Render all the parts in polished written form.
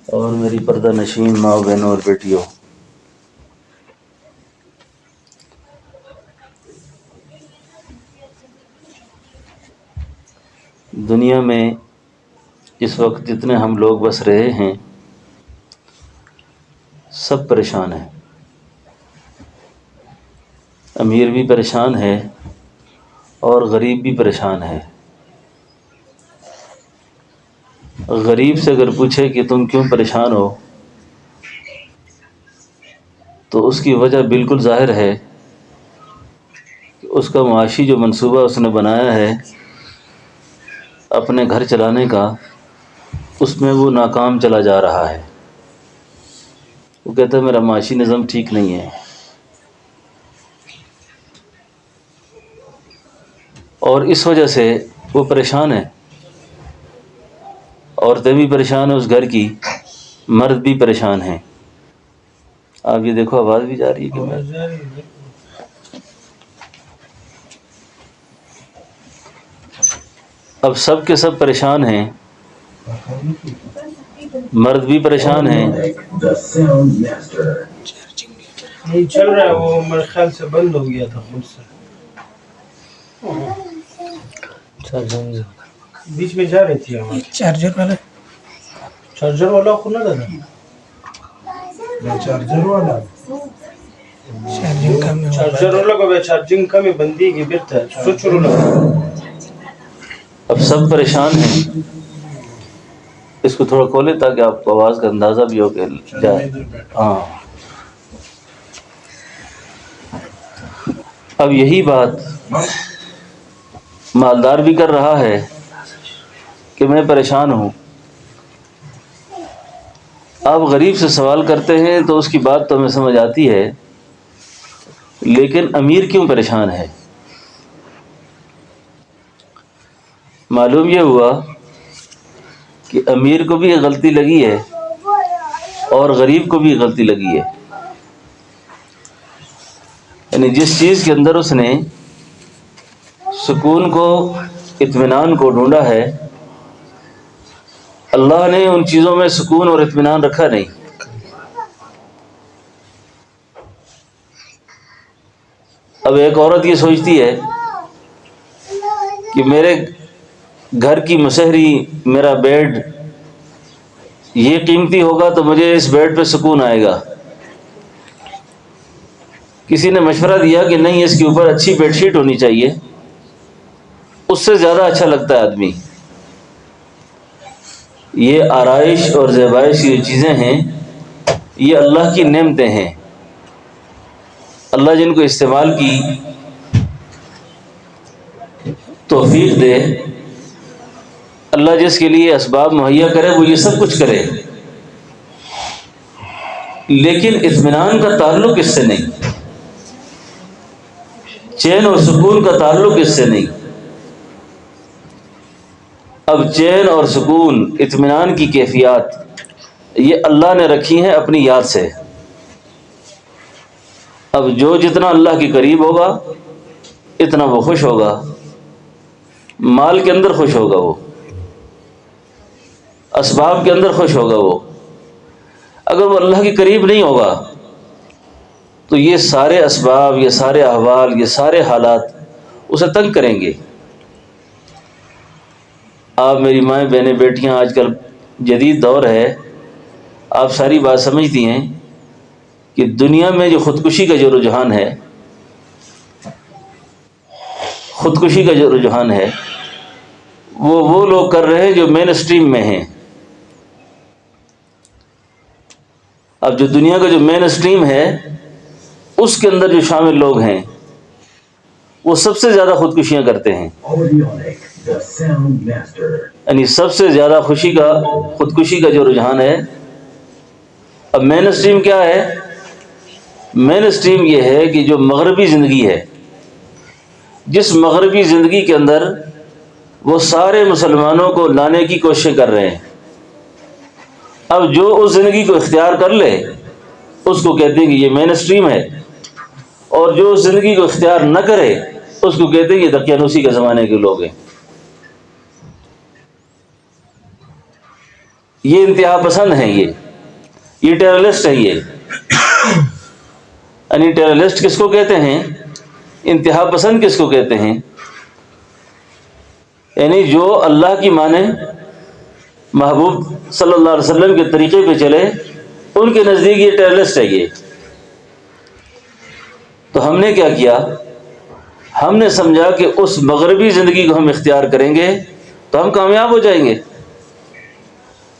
اور میری پردہ نشین ماں بہنوں اور بیٹیوں، دنیا میں اس وقت جتنے ہم لوگ بس رہے ہیں سب پریشان ہیں۔ امیر بھی پریشان ہے اور غریب بھی پریشان ہے۔ غریب سے اگر پوچھے کہ تم کیوں پریشان ہو تو اس کی وجہ بالکل ظاہر ہے کہ اس کا معاشی جو منصوبہ اس نے بنایا ہے اپنے گھر چلانے کا، اس میں وہ ناکام چلا جا رہا ہے۔ وہ کہتا ہے میرا معاشی نظام ٹھیک نہیں ہے، اور اس وجہ سے وہ پریشان ہے۔ عورتیں بھی پریشان ہیں اس گھر کی، مرد بھی پریشان ہیں۔ آپ یہ دیکھو آواز بھی جا رہی ہے کہ اب سب کے سب پریشان ہیں، مرد بھی پریشان ہیں۔ نہیں چل رہا ہے، وہ میرے خیال سے بند ہو گیا تھا خود سے، بیچ میں جا رہی تھی آواز۔ چارجر والا کھلا تھا چارجر والا کو چارجنگ کمی بندی کی بہتر سوچ رہا۔ اب سب پریشان ہیں۔ اس کو تھوڑا کھولے تاکہ آپ کو آواز کا اندازہ بھی ہو کہ جائے۔ ہاں، اب یہی بات مالدار بھی کر رہا ہے کہ میں پریشان ہوں۔ آپ غریب سے سوال کرتے ہیں تو اس کی بات تو ہمیں سمجھ آتی ہے، لیکن امیر کیوں پریشان ہے؟ معلوم یہ ہوا کہ امیر کو بھی یہ غلطی لگی ہے اور غریب کو بھی یہ غلطی لگی ہے۔ یعنی جس چیز کے اندر اس نے سکون کو، اطمینان کو ڈھونڈا ہے، اللہ نے ان چیزوں میں سکون اور اطمینان رکھا نہیں۔ اب ایک عورت یہ سوچتی ہے کہ میرے گھر کی مشہری، میرا بیڈ یہ قیمتی ہوگا تو مجھے اس بیڈ پہ سکون آئے گا۔ کسی نے مشورہ دیا کہ نہیں، اس کے اوپر اچھی بیڈ شیٹ ہونی چاہیے، اس سے زیادہ اچھا لگتا ہے آدمی۔ یہ آرائش اور زیبائش کی جو چیزیں ہیں یہ اللہ کی نعمتیں ہیں۔ اللہ جن کو استعمال کی توفیق دے، اللہ جس کے لیے اسباب مہیا کرے وہ یہ سب کچھ کرے، لیکن اطمینان کا تعلق اس سے نہیں، چین اور سکون کا تعلق اس سے نہیں۔ اب چین اور سکون، اطمینان کی کیفیات یہ اللہ نے رکھی ہیں اپنی یاد سے۔ اب جو جتنا اللہ کے قریب ہوگا اتنا وہ خوش ہوگا، مال کے اندر خوش ہوگا، وہ اسباب کے اندر خوش ہوگا۔ وہ اگر وہ اللہ کے قریب نہیں ہوگا تو یہ سارے اسباب، یہ سارے احوال، یہ سارے حالات اسے تنگ کریں گے۔ آپ میری مائیں بہنیں بیٹیاں، آج کل جدید دور ہے، آپ ساری بات سمجھتی ہیں کہ دنیا میں جو خودکشی کا جو رجحان ہے، خودکشی کا جو رجحان ہے وہ لوگ کر رہے ہیں جو مین اسٹریم میں ہیں۔ اب جو دنیا کا جو مین اسٹریم ہے اس کے اندر جو شامل لوگ ہیں وہ سب سے زیادہ خودکشیاں کرتے ہیں، یعنی سب سے زیادہ خودکشی کا جو رجحان ہے۔ اب مین اسٹریم کیا ہے؟ مین اسٹریم یہ ہے کہ جو مغربی زندگی ہے، جس مغربی زندگی کے اندر وہ سارے مسلمانوں کو لانے کی کوشش کر رہے ہیں۔ اب جو اس زندگی کو اختیار کر لے اس کو کہتے ہیں کہ یہ مین اسٹریم ہے، اور جو اس زندگی کو اختیار نہ کرے اس کو کہتے ہیں یہ دقیانوسی کے زمانے کے لوگ ہیں۔ یہ انتہا پسند ہیں، یہ ٹیررسٹ ہے۔ یہ یعنی ٹیررسٹ کس کو کہتے ہیں؟ انتہا پسند کس کو کہتے ہیں؟ یعنی جو اللہ کی مانے، محبوب صلی اللہ علیہ وسلم کے طریقے پہ چلے، ان کے نزدیک یہ ٹیررسٹ ہے یہ۔ تو ہم نے کیا کیا؟ ہم نے سمجھا کہ اس مغربی زندگی کو ہم اختیار کریں گے تو ہم کامیاب ہو جائیں گے۔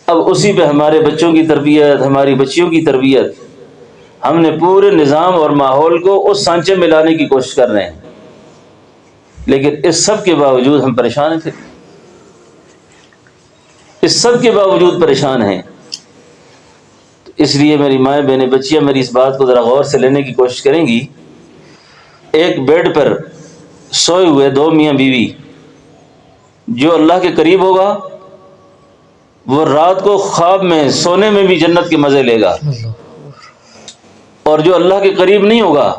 اب اسی پہ ہمارے بچوں کی تربیت، ہماری بچیوں کی تربیت، ہم نے پورے نظام اور ماحول کو اس سانچے میں لانے کی کوشش کر رہے ہیں، لیکن اس سب کے باوجود ہم پریشان ہیں۔ پھر اس سب کے باوجود پریشان ہیں۔ تو اس لیے میری مائیں بہنیں بچیاں میری اس بات کو ذرا غور سے لینے کی کوشش کریں گی۔ ایک بیڈ پر سوئے ہوئے دو میاں بیوی، جو اللہ کے قریب ہوگا وہ رات کو خواب میں سونے میں بھی جنت کے مزے لے گا، اور جو اللہ کے قریب نہیں ہوگا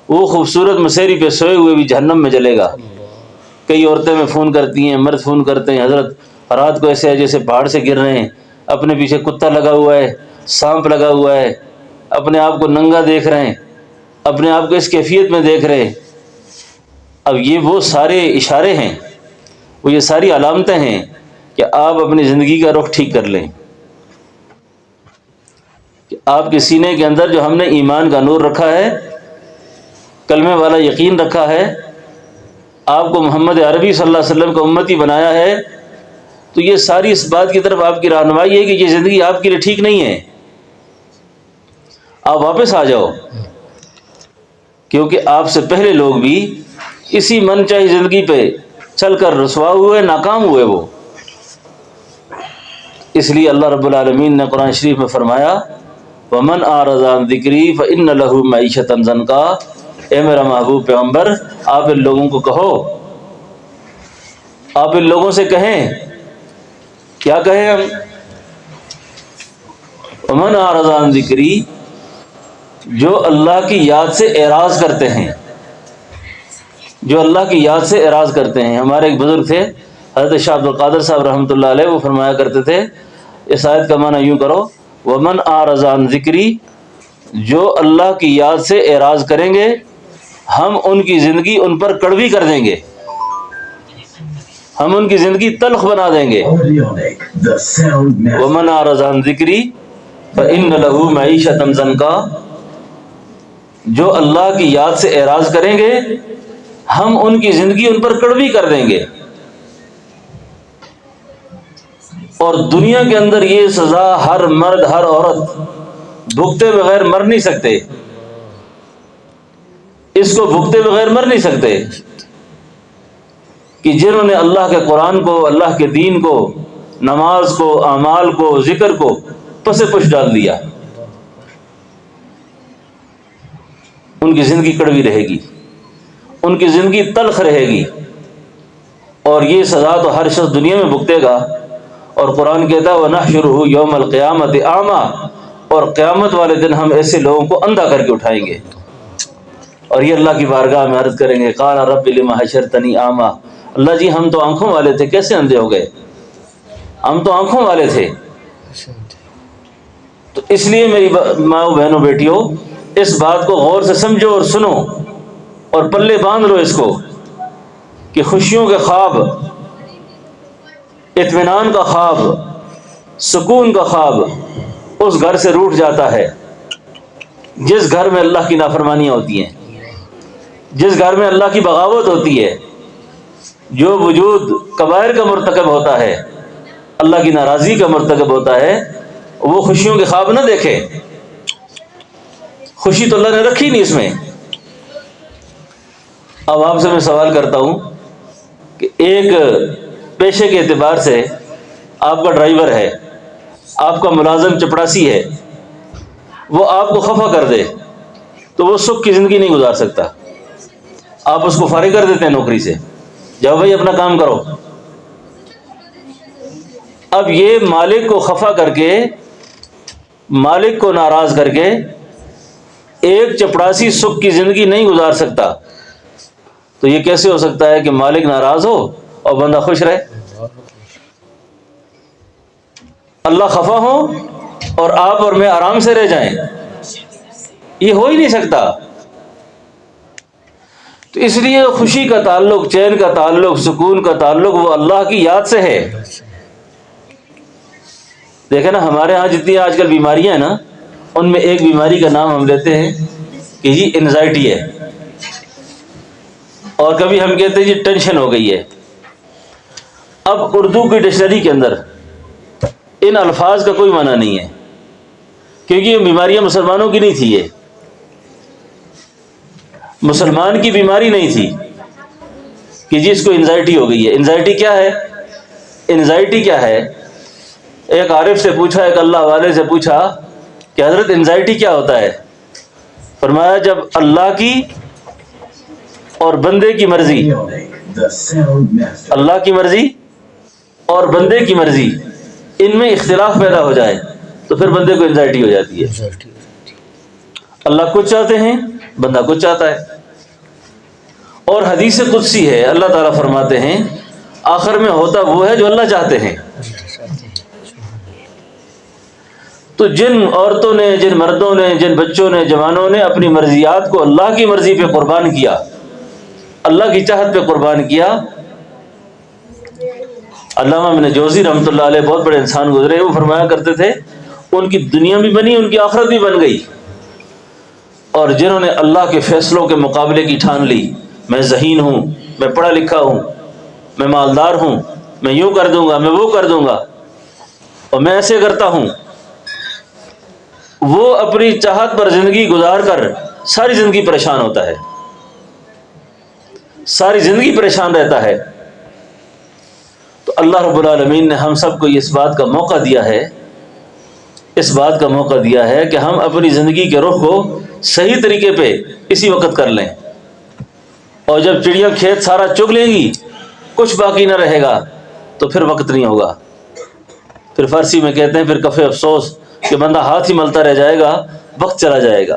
وہ خوبصورت مسیری پہ سوئے ہوئے بھی جہنم میں جلے گا۔ کئی عورتیں میں فون کرتی ہیں، مرد فون کرتے ہیں، حضرت رات کو ایسے ہے جیسے پہاڑ سے گر رہے ہیں، اپنے پیچھے کتا لگا ہوا ہے، سانپ لگا ہوا ہے، اپنے آپ کو ننگا دیکھ رہے ہیں، اپنے آپ کو اس کیفیت میں دیکھ رہے ہیں۔ اب یہ وہ سارے اشارے ہیں، وہ یہ ساری علامتیں ہیں کہ آپ اپنی زندگی کا رخ ٹھیک کر لیں، کہ آپ کے سینے کے اندر جو ہم نے ایمان کا نور رکھا ہے، کلمے والا یقین رکھا ہے، آپ کو محمد عربی صلی اللہ علیہ وسلم کا امتی بنایا ہے، تو یہ ساری اس بات کی طرف آپ کی رہنمائی ہے کہ یہ زندگی آپ کے لیے ٹھیک نہیں ہے، آپ واپس آ جاؤ، کیونکہ آپ سے پہلے لوگ بھی اسی من چاہی زندگی پہ چل کر رسوا ہوئے، ناکام ہوئے وہ۔ اس لیے اللہ رب العالمین نے قرآن شریف میں فرمایا وَمَنْ أَعْرَضَ عَنْ ذِكْرِي فَإِنَّ لَهُ مَعِيشَةً ضَنْكَا۔ اے میرا محبوب پیغمبر، آپ ان لوگوں کو کہو، آپ ان لوگوں سے کہیں، کیا کہیں ہم؟ وَمَنْ أَعْرَضَ عَنْ ذِكْرِي، جو اللہ کی یاد سے اعراض کرتے ہیں، جو اللہ کی یاد سے اعراض کرتے ہیں۔ ہمارے ایک بزرگ تھے حضرت شاہ عبد القادر صاحب رحمۃ اللہ علیہ، وہ فرمایا کرتے تھے، اس آیت کا معنی یوں کرو وَمَنْ أَعْرَضَ عَنْ ذِكْرِي، جو اللہ کی یاد سے اعراض کریں گے ہم ان کی زندگی ان پر کڑوی کر دیں گے، ہم ان کی زندگی تلخ بنا دیں گے۔ وَمَنْ أَعْرَضَ عَنْ ذِكْرِي فَإِنَّ لَهُ مَعِيشَةً ضَنْكَا، جو اللہ کی یاد سے اعراض کریں گے ہم ان کی زندگی ان پر کڑوی کر دیں گے۔ اور دنیا کے اندر یہ سزا ہر مرد ہر عورت بھگتے بغیر مر نہیں سکتے، اس کو بھگتے بغیر مر نہیں سکتے، کہ جنہوں نے اللہ کے قرآن کو، اللہ کے دین کو، نماز کو، اعمال کو، ذکر کو پس پش ڈال دیا، ان کی زندگی کڑوی رہے گی، ان کی زندگی تلخ رہے گی، اور یہ سزا تو ہر شخص دنیا میں بھگتے گا۔ اور قرآن کہتا ہے وَنَحْشُرُهُ يَوْمَ الْقِيَامَةِ أَعْمَى، اور قیامت والے دن ہم ایسے لوگوں کو اندھا کر کے اٹھائیں گے، اور یہ اللہ کی بارگاہ میں عرض کریں گے قَالَ رَبِّ لِمَ حَشَرْتَنِي أَعْمَى، اللہ جی ہم تو آنکھوں والے تھے، کیسے اندھے ہو گئے؟ ہم تو آنکھوں والے تھے۔ تو اس لیے میری ماؤں بہنوں بیٹیوں، اس بات کو غور سے سمجھو اور سنو اور پلے باندھ لو اس کو، کہ خوشیوں کے خواب، اطمینان کا خواب، سکون کا خواب اس گھر سے روٹھ جاتا ہے جس گھر میں اللہ کی نافرمانیاں ہوتی ہیں، جس گھر میں اللہ کی بغاوت ہوتی ہے، جو وجود کبائر کا مرتکب ہوتا ہے، اللہ کی ناراضی کا مرتکب ہوتا ہے، وہ خوشیوں کے خواب نہ دیکھے۔ خوشی تو اللہ نے رکھی نہیں اس میں۔ اب آپ سے میں سوال کرتا ہوں کہ ایک پیشے کے اعتبار سے آپ کا ڈرائیور ہے، آپ کا ملازم چپڑاسی ہے، وہ آپ کو خفا کر دے تو وہ سکھ کی زندگی نہیں گزار سکتا، آپ اس کو فارغ کر دیتے ہیں نوکری سے، جاؤ بھائی اپنا کام کرو۔ اب یہ مالک کو خفا کر کے، مالک کو ناراض کر کے ایک چپڑاسی سکھ کی زندگی نہیں گزار سکتا، تو یہ کیسے ہو سکتا ہے کہ مالک ناراض ہو اور بندہ خوش رہے؟ اللہ خفا ہو اور آپ اور میں آرام سے رہ جائیں، یہ ہو ہی نہیں سکتا۔ تو اس لیے خوشی کا تعلق، چین کا تعلق، سکون کا تعلق وہ اللہ کی یاد سے ہے۔ دیکھیں نا، ہمارے ہاں جتنی آج کل بیماریاں ہیں نا، ان میں ایک بیماری کا نام ہم لیتے ہیں کہ جی انزائٹی ہے، اور کبھی ہم کہتے ہیں جی ٹینشن ہو گئی ہے۔ اب اردو کی ڈکشنری کے اندر ان الفاظ کا کوئی معنی نہیں ہے، کیونکہ یہ بیماریاں مسلمانوں کی نہیں تھی، یہ مسلمان کی بیماری نہیں تھی کہ جی اس کو انزائٹی ہو گئی ہے۔ انزائٹی کیا ہے؟ انزائٹی کیا ہے؟ ایک عارف سے پوچھا، ایک اللہ والے سے پوچھا کہ حضرت انزائٹی کیا ہوتا ہے؟ فرمایا جب اللہ کی اور بندے کی مرضی، اللہ کی مرضی اور بندے کی مرضی، ان میں اختلاف پیدا ہو جائے تو پھر بندے کو انزائٹی ہو جاتی ہے۔ اللہ کچھ چاہتے ہیں، بندہ کچھ چاہتا ہے۔ اور حدیث قدسی ہے، اللہ تعالیٰ فرماتے ہیں آخر میں ہوتا وہ ہے جو اللہ چاہتے ہیں۔ تو جن عورتوں نے، جن مردوں نے، جن بچوں نے، جوانوں نے اپنی مرضیات کو اللہ کی مرضی پہ قربان کیا، اللہ کی چاہت پہ قربان کیا، علامہ ابن جوزی رحمۃ اللہ علیہ بہت بڑے انسان گزرے، وہ فرمایا کرتے تھے ان کی دنیا بھی بنی، ان کی آخرت بھی بن گئی۔ اور جنہوں نے اللہ کے فیصلوں کے مقابلے کی ٹھان لی، میں ذہین ہوں، میں پڑھا لکھا ہوں، میں مالدار ہوں، میں یوں کر دوں گا، میں وہ کر دوں گا، اور میں ایسے کرتا ہوں، وہ اپنی چاہت پر زندگی گزار کر ساری زندگی پریشان ہوتا ہے، ساری زندگی پریشان رہتا ہے۔ تو اللہ رب العالمین نے ہم سب کو اس بات کا موقع دیا ہے، اس بات کا موقع دیا ہے کہ ہم اپنی زندگی کے رخ کو صحیح طریقے پہ اسی وقت کر لیں، اور جب چڑیاں کھیت سارا چگ لیں گی، کچھ باقی نہ رہے گا، تو پھر وقت نہیں ہوگا۔ پھر فارسی میں کہتے ہیں پھر کفے افسوس کہ بندہ ہاتھ ہی ملتا رہ جائے گا، وقت چلا جائے گا۔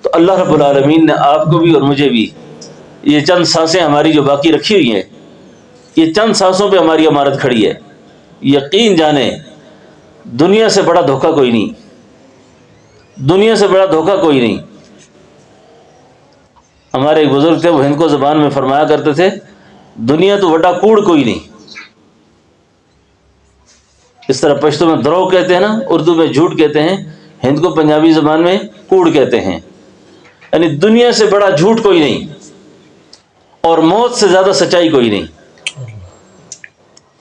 تو اللہ رب العالمین نے آپ کو بھی اور مجھے بھی یہ چند سانسیں ہماری جو باقی رکھی ہوئی ہیں، یہ چند سانسوں پہ ہماری امارت کھڑی ہے۔ یقین جانیں دنیا سے بڑا دھوکہ کوئی نہیں، دنیا سے بڑا دھوکہ کوئی نہیں۔ ہمارے ایک بزرگ تھے، وہ ہند کو زبان میں فرمایا کرتے تھے دنیا تو بڑا کوڑ کوئی نہیں۔ اس طرح پشتو میں دروغ کہتے ہیں نا، اردو میں جھوٹ کہتے ہیں، ہند کو پنجابی زبان میں کوڑ کہتے ہیں، یعنی دنیا سے بڑا جھوٹ کوئی نہیں، اور موت سے زیادہ سچائی کوئی نہیں،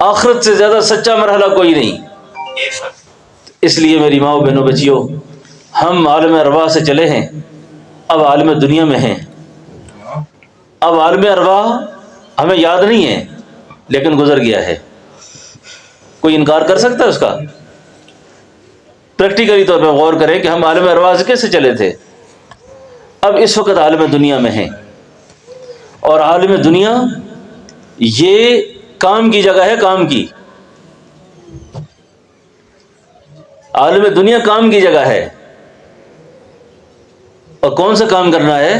آخرت سے زیادہ سچا مرحلہ کوئی نہیں۔ اس لیے میری ماں بہنوں بچیوں، ہم عالم ارواح سے چلے ہیں، اب عالم دنیا میں ہیں۔ اب عالم ارواح ہمیں یاد نہیں ہے، لیکن گزر گیا ہے۔ کوئی انکار کر سکتا ہے اس کا؟ پریکٹیکلی طور پہ غور کریں کہ ہم عالم ارواح سے کیسے چلے تھے۔ اب اس وقت عالم دنیا میں ہیں، اور عالم دنیا یہ کام کی جگہ ہے، کام کی عالم دنیا کام کی جگہ ہے۔ اور کون سا کام کرنا ہے؟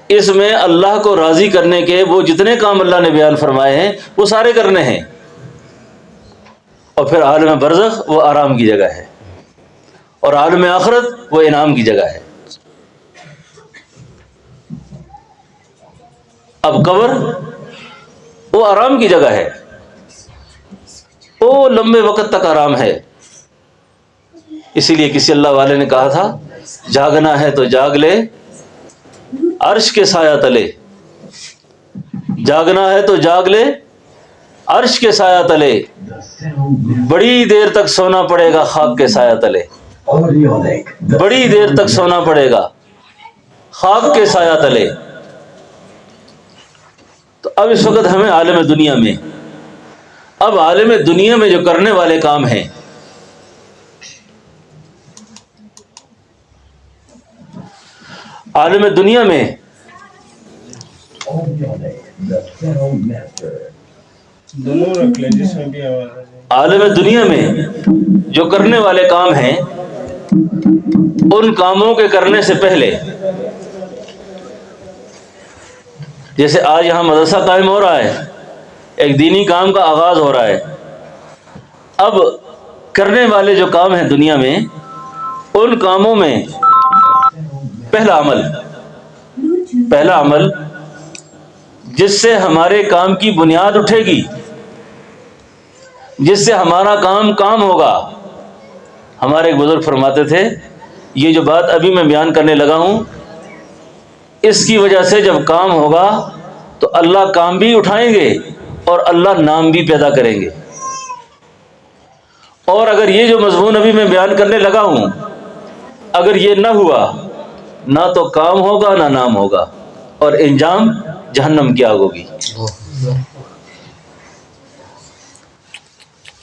اس میں اللہ کو راضی کرنے کے وہ جتنے کام اللہ نے بیان فرمائے ہیں وہ سارے کرنے ہیں۔ اور پھر عالم برزخ وہ آرام کی جگہ ہے، اور عالم آخرت وہ انعام کی جگہ ہے۔ اب قبر وہ آرام کی جگہ ہے، وہ لمبے وقت تک آرام ہے۔ اسی لیے کسی اللہ والے نے کہا تھا جاگنا ہے تو جاگ لے عرش کے سایہ تلے، جاگنا ہے تو جاگ لے عرش کے سایہ تلے، بڑی دیر تک سونا پڑے گا خاک کے سایہ تلے، بڑی دیر تک سونا پڑے گا خاک کے سایہ تلے۔ تو اب اس وقت ہمیں عالم دنیا میں، اب عالم دنیا میں جو کرنے والے کام ہیں، عالم دنیا میں عالم دنیا میں جو کرنے والے کام ہیں، ان کاموں کے کرنے سے پہلے، جیسے آج یہاں مدرسہ قائم ہو رہا ہے، ایک دینی کام کا آغاز ہو رہا ہے۔ اب کرنے والے جو کام ہیں دنیا میں، ان کاموں میں پہلا عمل جس سے ہمارے کام کی بنیاد اٹھے گی، جس سے ہمارا کام ہوگا. ہمارے ایک بزرگ فرماتے تھے یہ جو بات ابھی میں بیان کرنے لگا ہوں، اس کی وجہ سے جب کام ہوگا تو اللہ کام بھی اٹھائیں گے اور اللہ نام بھی پیدا کریں گے. اور اگر یہ جو مضمون ابھی میں بیان کرنے لگا ہوں، اگر یہ نہ ہوا، نہ تو کام ہوگا نہ نام ہوگا، اور انجام جہنم کی آگ ہوگی.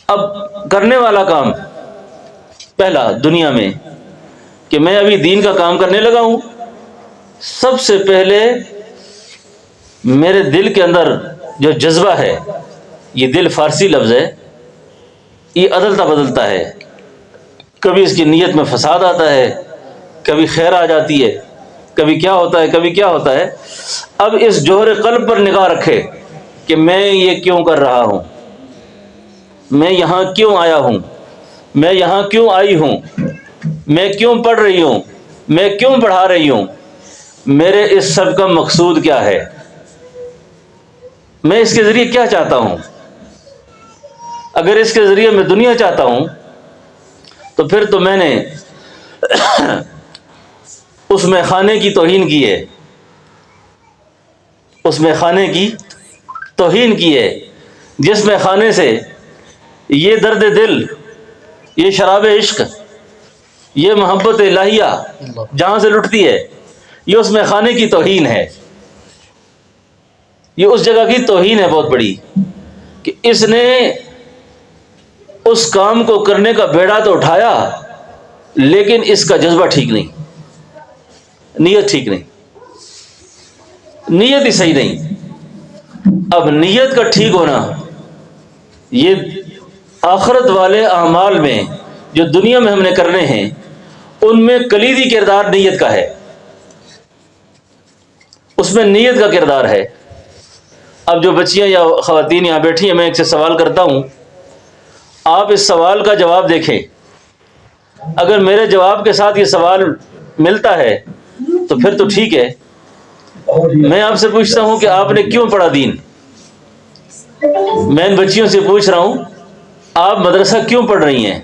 اب کرنے والا کام پہلا دنیا میں کہ میں ابھی دین کا کام کرنے لگا ہوں، سب سے پہلے میرے دل کے اندر جو جذبہ ہے، یہ دل فارسی لفظ ہے، یہ عدلتا بدلتا ہے. کبھی اس کی نیت میں فساد آتا ہے، کبھی خیر آ جاتی ہے، کبھی کیا ہوتا ہے کبھی کیا ہوتا ہے. اب اس جوہر قلب پر نگاہ رکھے کہ میں یہ کیوں کر رہا ہوں، میں یہاں کیوں آیا ہوں، میں یہاں کیوں آئی ہوں، میں کیوں پڑھ رہی ہوں، میں کیوں پڑھا رہی ہوں، میرے اس سب کا مقصود کیا ہے، میں اس کے ذریعے کیا چاہتا ہوں. اگر اس کے ذریعے میں دنیا چاہتا ہوں تو پھر تو میں نے اس میں خانے کی توہین کی ہے، اس میں خانے کی توہین کی ہے جس میں خانے سے یہ درد دل، یہ شراب عشق، یہ محبت الہیہ جہاں سے لٹتی ہے، یہ اس میں خانے کی توہین ہے. یہ اس جگہ کی توہین ہے بہت بڑی کہ اس نے اس کام کو کرنے کا بیڑا تو اٹھایا لیکن اس کا جذبہ ٹھیک نہیں، نیت ٹھیک نہیں، نیت ہی صحیح نہیں. اب نیت کا ٹھیک ہونا یہ آخرت والے اعمال میں جو دنیا میں ہم نے کرنے ہیں ان میں کلیدی کردار نیت کا ہے، اس میں نیت کا کردار ہے. اب جو بچیاں یا خواتین یہاں بیٹھی ہیں، میں ایک سے سوال کرتا ہوں، آپ اس سوال کا جواب دیکھیں. اگر میرے جواب کے ساتھ یہ سوال ملتا ہے تو پھر تو ٹھیک ہے. میں آپ سے پوچھتا ہوں کہ آپ نے کیوں پڑھا دین؟ میں ان بچیوں سے پوچھ رہا ہوں آپ مدرسہ کیوں پڑھ رہی ہیں؟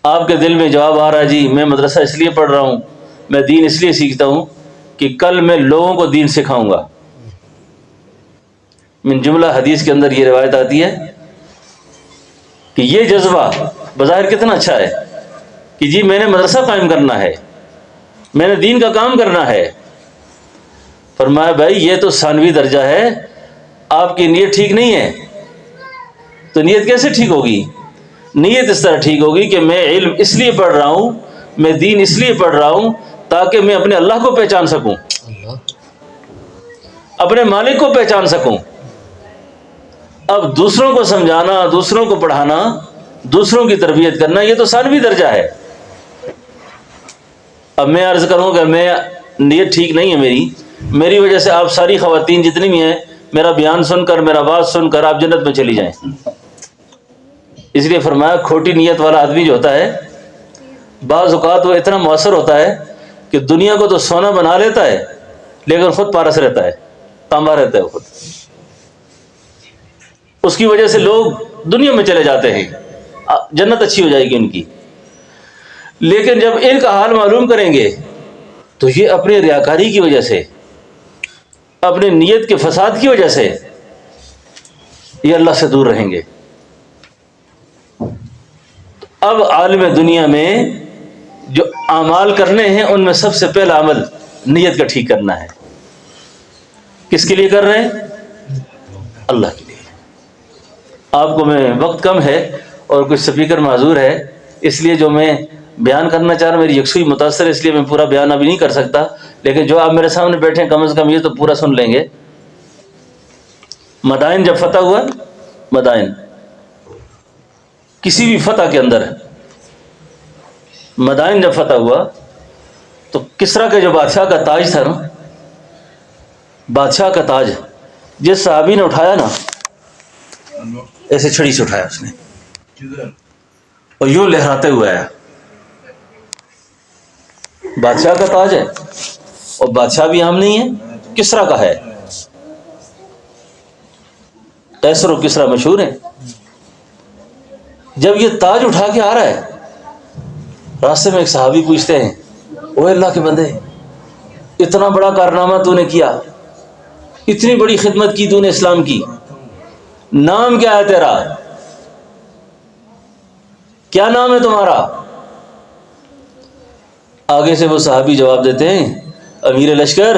آپ کے دل میں جواب آ رہا ہے جی میں مدرسہ اس لیے پڑھ رہا ہوں، میں دین اس لیے سیکھتا ہوں کہ کل میں لوگوں کو دین سکھاؤں گا. من جملہ حدیث کے اندر یہ روایت آتی ہے کہ یہ جذبہ بظاہر کتنا اچھا ہے کہ جی میں نے مدرسہ قائم کرنا ہے، میں نے دین کا کام کرنا ہے. فرمایا بھائی یہ تو ثانوی درجہ ہے، آپ کی نیت ٹھیک نہیں ہے. تو نیت کیسے ٹھیک ہوگی؟ نیت اس طرح ٹھیک ہوگی کہ میں علم اس لیے پڑھ رہا ہوں، میں دین اس لیے پڑھ رہا ہوں تاکہ میں اپنے اللہ کو پہچان سکوں، اپنے مالک کو پہچان سکوں. اب دوسروں کو سمجھانا، دوسروں کو پڑھانا، دوسروں کی تربیت کرنا یہ تو ثانوی درجہ ہے. اب میں عرض کروں کہ میں نیت ٹھیک نہیں ہے میری وجہ سے آپ ساری خواتین جتنی بھی ہیں میرا بیان سن کر، میرا بات سن کر آپ جنت میں چلی جائیں. اس لیے فرمایا کھوٹی نیت والا آدمی جو ہوتا ہے بعض اوقات وہ اتنا مؤثر ہوتا ہے کہ دنیا کو تو سونا بنا لیتا ہے لیکن خود پارس رہتا ہے، تانبا رہتا ہے خود. اس کی وجہ سے لوگ دنیا میں چلے جاتے ہیں، جنت اچھی ہو جائے گی ان کی. لیکن جب ان کا حال معلوم کریں گے تو یہ اپنی ریاکاری کی وجہ سے، اپنی نیت کے فساد کی وجہ سے یہ اللہ سے دور رہیں گے. اب عالم دنیا میں جو اعمال کرنے ہیں ان میں سب سے پہلا عمل نیت کا ٹھیک کرنا ہے. کس کے لیے کر رہے ہیں؟ اللہ کے لیے. آپ کو میں وقت کم ہے اور کچھ سپیکر معذور ہے، اس لیے جو میں بیان کرنا چاہ رہا ہوں میری یکسوئی متاثر ہے، اس لیے میں پورا بیان ابھی نہیں کر سکتا. لیکن جو آپ میرے سامنے بیٹھے ہیں کم از کم یہ تو پورا سن لیں گے. مدائن جب فتح ہوا، مدائن کسی بھی فتح کے اندر مدائن جب فتح ہوا تو کسرا کے جو بادشاہ کا تاج تھا نا، بادشاہ کا تاج جس صحابی نے اٹھایا نا، ایسے چھڑی سے اٹھایا اس نے، اور یوں لہراتے ہوئے آیا. بادشاہ کا تاج ہے اور بادشاہ بھی عام نہیں ہے، کسرا کا ہے. کیسر و کسرا مشہور ہیں. جب یہ تاج اٹھا کے آ رہا ہے، راستے میں ایک صحابی پوچھتے ہیں، اوے اللہ کے بندے، اتنا بڑا کارنامہ تو نے کیا، اتنی بڑی خدمت کی تو نے اسلام کی، نام کیا ہے تیرا؟ کیا نام ہے تمہارا؟ آگے سے وہ صحابی جواب دیتے ہیں، امیر لشکر،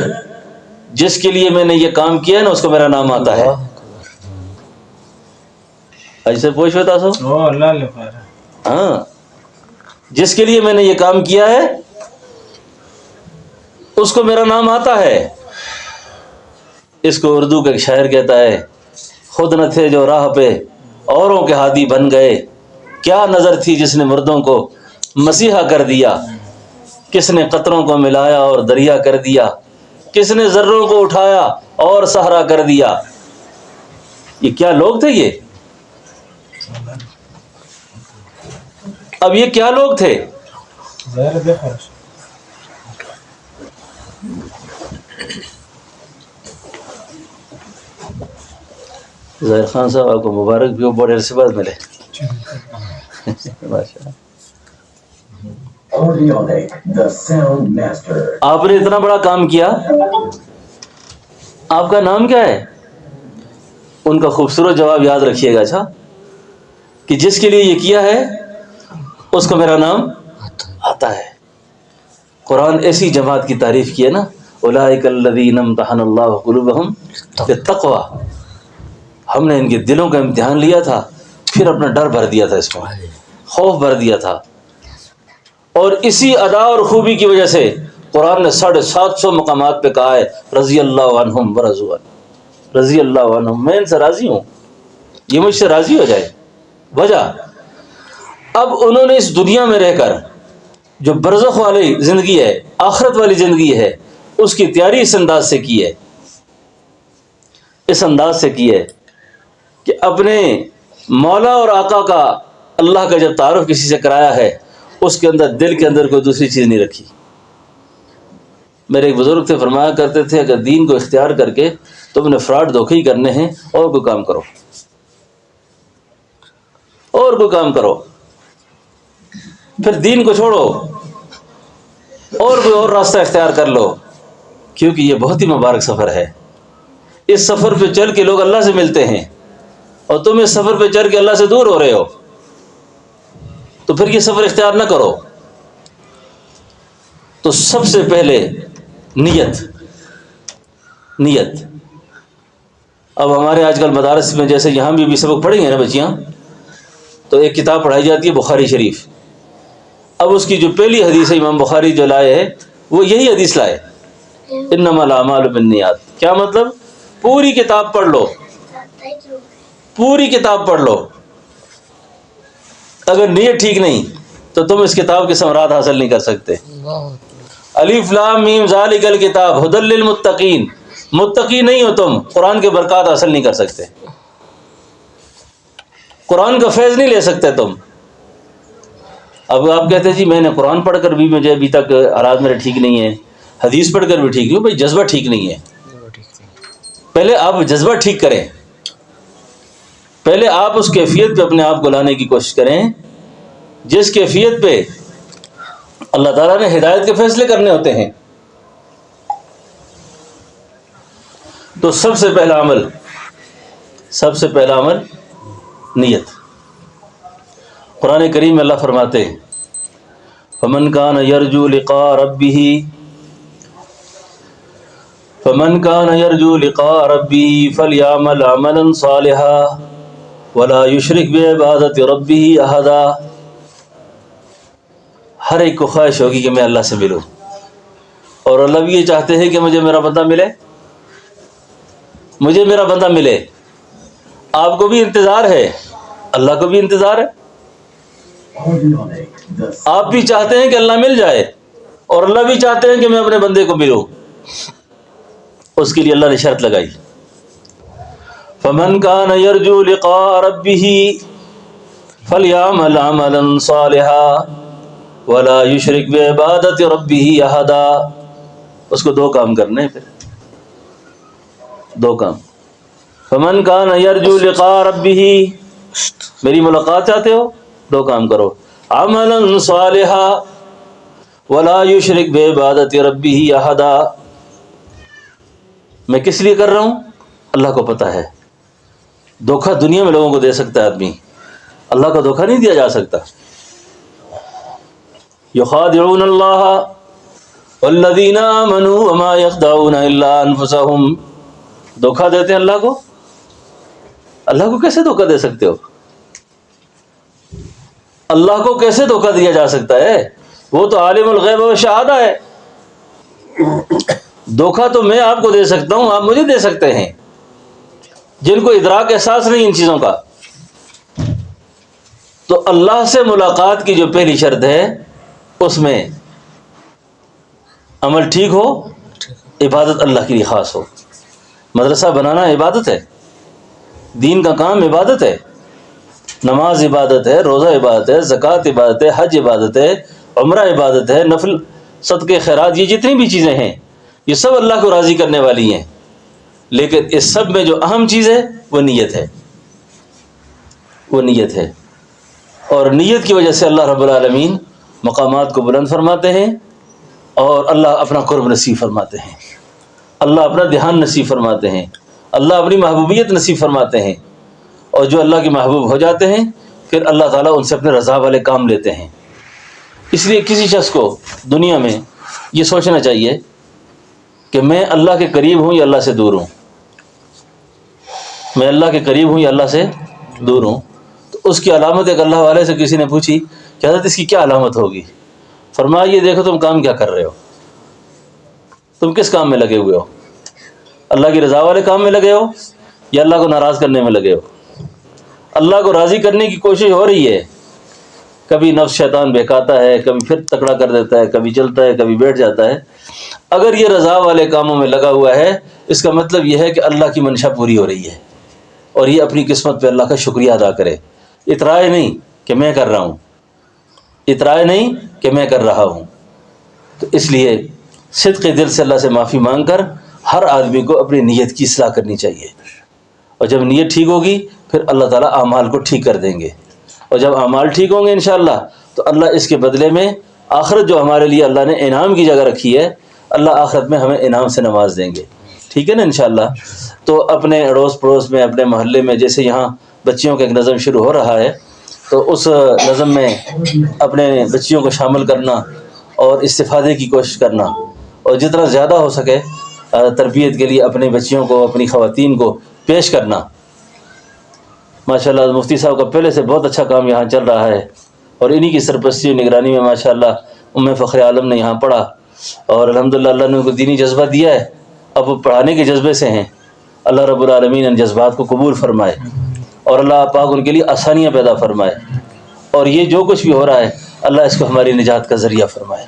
جس کے لیے میں نے یہ کام کیا ہے نا اس کو میرا نام آتا ہے. ایسے پوچھو تاسو. اللہ لپارا. ہاں، جس کے لیے میں نے یہ کام کیا ہے اس کو میرا نام آتا ہے. اس کو اردو کا ایک شاعر کہتا ہے، خود نہ تھے جو راہ پہ اوروں کے ہادی بن گئے، کیا نظر تھی جس نے مردوں کو مسیحا کر دیا، کس نے قطروں کو ملایا اور دریا کر دیا، کس نے ذروں کو اٹھایا اور صحرا کر دیا. یہ کیا لوگ تھے یہ؟ اب یہ کیا لوگ تھے؟ ظاہر خان صاحب آپ کو مبارک بھی ہو، بڑے عرصے بعد ملے. آپ نے اتنا بڑا کام کیا، آپ کا نام کیا ہے؟ ان کا خوبصورت جواب یاد رکھیے گا، اچھا، کہ جس کے لیے یہ کیا ہے اس کو میرا نام آتا ہے. قرآن ایسی جماعت کی تعریف کی ہے نا، اولئک الذین امتحن اللہ قلوبہم بالتقوی. ہم نے ان کے دلوں کا امتحان لیا تھا، پھر اپنا ڈر بھر دیا تھا، اس میں خوف بھر دیا تھا. اور اسی ادا اور خوبی کی وجہ سے قرآن نے 750 مقامات پہ کہا ہے رضی اللہ عنہم ورضوا عنہ، رضی اللہ عنہم، میں ان سے راضی ہوں، یہ مجھ سے راضی ہو جائے. وجہ، اب انہوں نے اس دنیا میں رہ کر جو برزخ والی زندگی ہے، آخرت والی زندگی ہے، اس کی تیاری اس انداز سے کی ہے، اس انداز سے کی ہے کہ اپنے مولا اور آقا کا، اللہ کا جب تعارف کسی سے کرایا ہے، اس کے اندر دل کے اندر کوئی دوسری چیز نہیں رکھی. میرے ایک بزرگ تھے، فرمایا کرتے تھے اگر دین کو اختیار کر کے تم نے فراڈ دھوکے ہی کرنے ہیں، اور کوئی کام کرو، اور کوئی کام کرو، پھر دین کو چھوڑو اور کوئی اور راستہ اختیار کر لو، کیونکہ یہ بہت ہی مبارک سفر ہے. اس سفر پہ چل کے لوگ اللہ سے ملتے ہیں، اور تم اس سفر پہ چل کے اللہ سے دور ہو رہے ہو، تو پھر یہ سفر اختیار نہ کرو. تو سب سے پہلے نیت. اب ہمارے آج کل مدارس میں، جیسے یہاں بھی سبق پڑھیں گے نا بچیاں، تو ایک کتاب پڑھائی جاتی ہے بخاری شریف. اب اس کی جو پہلی حدیث ہے امام بخاری جو لائے ہے، وہ یہی حدیث لائے، انما الاعمال بالنیات. کیا مطلب؟ پوری کتاب پڑھ لو، پوری کتاب پڑھ لو، اگر نیت ٹھیک نہیں تو تم اس کتاب کے ثمرات حاصل نہیں کر سکتے. الف لام میم ذالک الکتاب ھدی للمتقین، متقی نہیں ہو تم، قرآن کے برکات حاصل نہیں کر سکتے، قرآن کا فیض نہیں لے سکتے تم. اب آپ کہتے ہیں جی میں نے قرآن پڑھ کر بھی مجھے ابھی تک حالات میرے ٹھیک نہیں ہیں، حدیث پڑھ کر بھی ٹھیک نہیں. بھائی جذبہ ٹھیک نہیں ہے، پہلے آپ جذبہ ٹھیک کریں، پہلے آپ اس کیفیت پہ اپنے آپ کو لانے کی کوشش کریں جس کیفیت پہ اللہ تعالیٰ نے ہدایت کے فیصلے کرنے ہوتے ہیں. تو سب سے پہلا عمل نیت. قرآن کریم میں اللہ فرماتے ہیں فمن کان یرجو لقاء ربه فلیعمل عملا صالحا ولا یشرک بعبادۃ ربہ احدا. ہر ایک کو خواہش ہوگی کہ میں اللہ سے ملوں، اور اللہ بھی یہ چاہتے ہیں کہ مجھے میرا بندہ ملے، مجھے میرا بندہ ملے. آپ کو بھی انتظار ہے، اللہ کو بھی انتظار ہے. آپ بھی چاہتے ہیں کہ اللہ مل جائے، اور اللہ بھی چاہتے ہیں کہ میں اپنے بندے کو ملوں. اس کے لیے اللہ نے شرط لگائی فمن کان یرجو لقاء ربہ فَلْيَعْمَلْ عَمَلًا صَالِحًا وَلَا يُشْرِكْ بِعِبَادَةِ رَبِّهِ أَحَدًا. اس کو دو کام کرنے ہیں، پھر دو کام. فَمَنْ كَانَ يَرْجُو لِقَاءَ رَبِّهِ، میری ملاقات چاہتے ہو، دو کام کرو. عَمَلًا صَالِحًا وَلَا يُشْرِكْ بِعِبَادَةِ رَبِّهِ أَحَدًا. میں کس لیے کر رہا ہوں؟ اللہ کو پتہ ہے. دھوکہ دنیا میں لوگوں کو دے سکتا ہے آدمی، اللہ کا دھوکہ نہیں دیا جا سکتا. یخادعون اللہ والذین آمنوا وما یخدعون الا انفسهم. دھوکہ دیتے ہیں اللہ کو. اللہ کو کیسے دھوکہ دے سکتے ہو؟ اللہ کو کیسے دھوکہ دیا جا سکتا ہے؟ وہ تو عالم الغیب و شہادہ ہے. دھوکہ تو میں آپ کو دے سکتا ہوں، آپ مجھے دے سکتے ہیں. جن کو ادراک احساس نہیں ان چیزوں کا، تو اللہ سے ملاقات کی جو پہلی شرط ہے اس میں عمل ٹھیک ہو، عبادت اللہ کے لیے خاص ہو. مدرسہ بنانا عبادت ہے، دین کا کام عبادت ہے. نماز عبادت ہے، روزہ عبادت ہے، زکوٰۃ عبادت ہے، حج عبادت ہے، عمرہ عبادت ہے، نفل صدقے خیرات، یہ جتنی بھی چیزیں ہیں یہ سب اللہ کو راضی کرنے والی ہیں. لیکن اس سب میں جو اہم چیز ہے وہ نیت ہے، وہ نیت ہے. اور نیت کی وجہ سے اللہ رب العالمین مقامات کو بلند فرماتے ہیں، اور اللہ اپنا قرب نصیب فرماتے ہیں، اللہ اپنا دھیان نصیب فرماتے ہیں، اللہ اپنی محبوبیت نصیب فرماتے ہیں. اور جو اللہ کے محبوب ہو جاتے ہیں پھر اللہ تعالیٰ ان سے اپنے رضا والے کام لیتے ہیں. اس لیے کسی شخص کو دنیا میں یہ سوچنا چاہیے کہ میں اللہ کے قریب ہوں یا اللہ سے دور ہوں. میں اللہ کے قریب ہوں یا اللہ سے دور ہوں. تو اس کی علامت ایک اللہ والے سے کسی نے پوچھی کہ حضرت اس کی کیا علامت ہوگی؟ فرمایا یہ دیکھو تم کام کیا کر رہے ہو، تم کس کام میں لگے ہوئے ہو؟ اللہ کی رضا والے کام میں لگے ہو یا اللہ کو ناراض کرنے میں لگے ہو؟ اللہ کو راضی کرنے کی کوشش ہو رہی ہے، کبھی نفس شیطان بہکاتا ہے، کبھی پھر تکڑا کر دیتا ہے، کبھی چلتا ہے، کبھی بیٹھ جاتا ہے. اگر یہ رضا والے کاموں میں لگا ہوا ہے اس کا مطلب یہ ہے کہ اللہ کی منشا پوری ہو رہی ہے، اور یہ اپنی قسمت پہ اللہ کا شکریہ ادا کرے. اترائے نہیں کہ میں کر رہا ہوں، اترائے نہیں کہ میں کر رہا ہوں. تو اس لیے صدق دل سے اللہ سے معافی مانگ کر ہر آدمی کو اپنی نیت کی اصلاح کرنی چاہیے. اور جب نیت ٹھیک ہوگی پھر اللہ تعالیٰ اعمال کو ٹھیک کر دیں گے. اور جب اعمال ٹھیک ہوں گے انشاءاللہ تو اللہ اس کے بدلے میں آخرت جو ہمارے لیے اللہ نے انعام کی جگہ رکھی ہے، اللہ آخرت میں ہمیں انعام سے نواز دیں گے. ٹھیک ہے نا انشاءاللہ. تو اپنے اڑوس پڑوس میں، اپنے محلے میں، جیسے یہاں بچیوں کا ایک نظم شروع ہو رہا ہے تو اس نظم میں اپنے بچیوں کو شامل کرنا اور استفادے کی کوشش کرنا، اور جتنا زیادہ ہو سکے تربیت کے لیے اپنی بچیوں کو، اپنی خواتین کو پیش کرنا. ماشاءاللہ مفتی صاحب کا پہلے سے بہت اچھا کام یہاں چل رہا ہے، اور انہی کی سرپرستی و نگرانی میں ماشاءاللہ فخر عالم نے یہاں پڑھا، اور الحمدللہ اللہ نے ان کو دینی جذبہ دیا ہے. اب وہ پڑھانے کے جذبے سے ہیں. اللہ رب العالمین ان جذبات کو قبول فرمائے، اور اللہ پاک ان کے لیے آسانیاں پیدا فرمائے. اور یہ جو کچھ بھی ہو رہا ہے اللہ اس کو ہماری نجات کا ذریعہ فرمائے،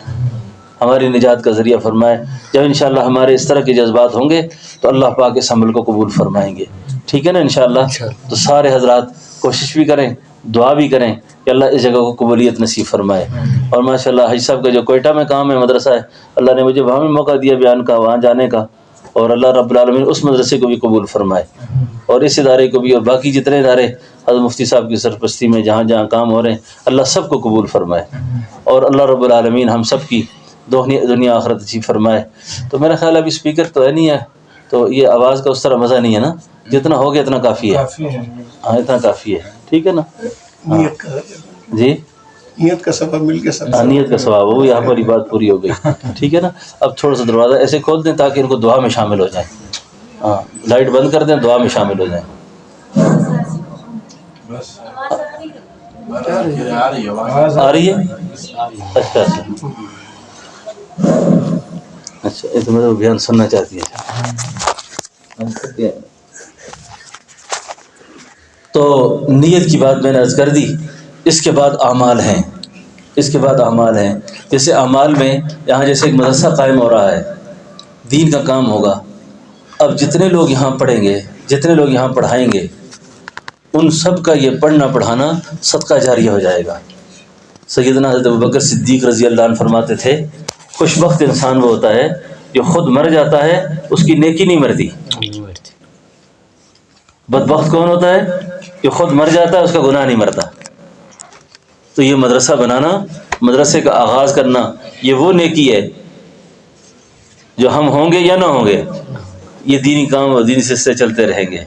ہماری نجات کا ذریعہ فرمائے. جب انشاءاللہ ہمارے اس طرح کے جذبات ہوں گے تو اللہ پاک اس عمل کو قبول فرمائیں گے. ٹھیک ہے نا انشاءاللہ. تو سارے حضرات کوشش بھی کریں، دعا بھی کریں کہ اللہ اس جگہ کو قبولیت نصیب فرمائے. اور ماشاءاللہ حج صاحب کا جو کوئٹہ میں کام ہے، مدرسہ ہے، اللہ نے مجھے وہاں بھی موقع دیا بیان کا، وہاں جانے کا، اور اللہ رب العالمین اس مدرسے کو بھی قبول فرمائے، اور اس ادارے کو بھی، اور باقی جتنے ادارے حضرت مفتی صاحب کی سرپرستی میں جہاں جہاں کام ہو رہے ہیں اللہ سب کو قبول فرمائے، اور اللہ رب العالمین ہم سب کی دنیا آخرت نصیب فرمائے. تو میرا خیال ابھی اسپیکر تو ہے نہیں ہے، تو یہ آواز کا اس طرح مزہ نہیں ہے نا، جتنا ہو گیا اتنا کافی ہے. ہاں اتنا کافی ہے. ٹھیک ہے نا. جی نیت کا سبب مل کے سب نیت کا ثواب وہ یہاں پر بات پوری ہو گئی. ٹھیک ہے نا. اب تھوڑا سا دروازہ ایسے کھول دیں تاکہ ان کو دعا میں شامل ہو جائیں. ہاں لائٹ بند کر دیں، دعا میں شامل ہو جائیں. آ رہی ہے؟ اچھا اچھا اچھا. یہ تو میرا بیان سننا چاہتی ہے. تو نیت کی بات میں نے عرض کر دی. اس کے بعد اعمال ہیں، اس کے بعد اعمال ہیں. جیسے اعمال میں یہاں جیسے ایک مدرسہ قائم ہو رہا ہے، دین کا کام ہوگا. اب جتنے لوگ یہاں پڑھیں گے، جتنے لوگ یہاں پڑھائیں گے، ان سب کا یہ پڑھنا پڑھانا صدقہ جاریہ ہو جائے گا۔ سیدنا حضرت ابوبکر صدیق رضی اللہ عنہ فرماتے تھے خوش بخت انسان وہ ہوتا ہے جو خود مر جاتا ہے اس کی نیکی نہیں مرتی۔ بدبخت کون ہوتا ہے؟ جو خود مر جاتا ہے اس کا گناہ نہیں مرتا۔ تو یہ مدرسہ بنانا، مدرسے کا آغاز کرنا، یہ وہ نیکی ہے جو ہم ہوں گے یا نہ ہوں گے، یہ دینی کام اور دینی سلسلے چلتے رہیں گے۔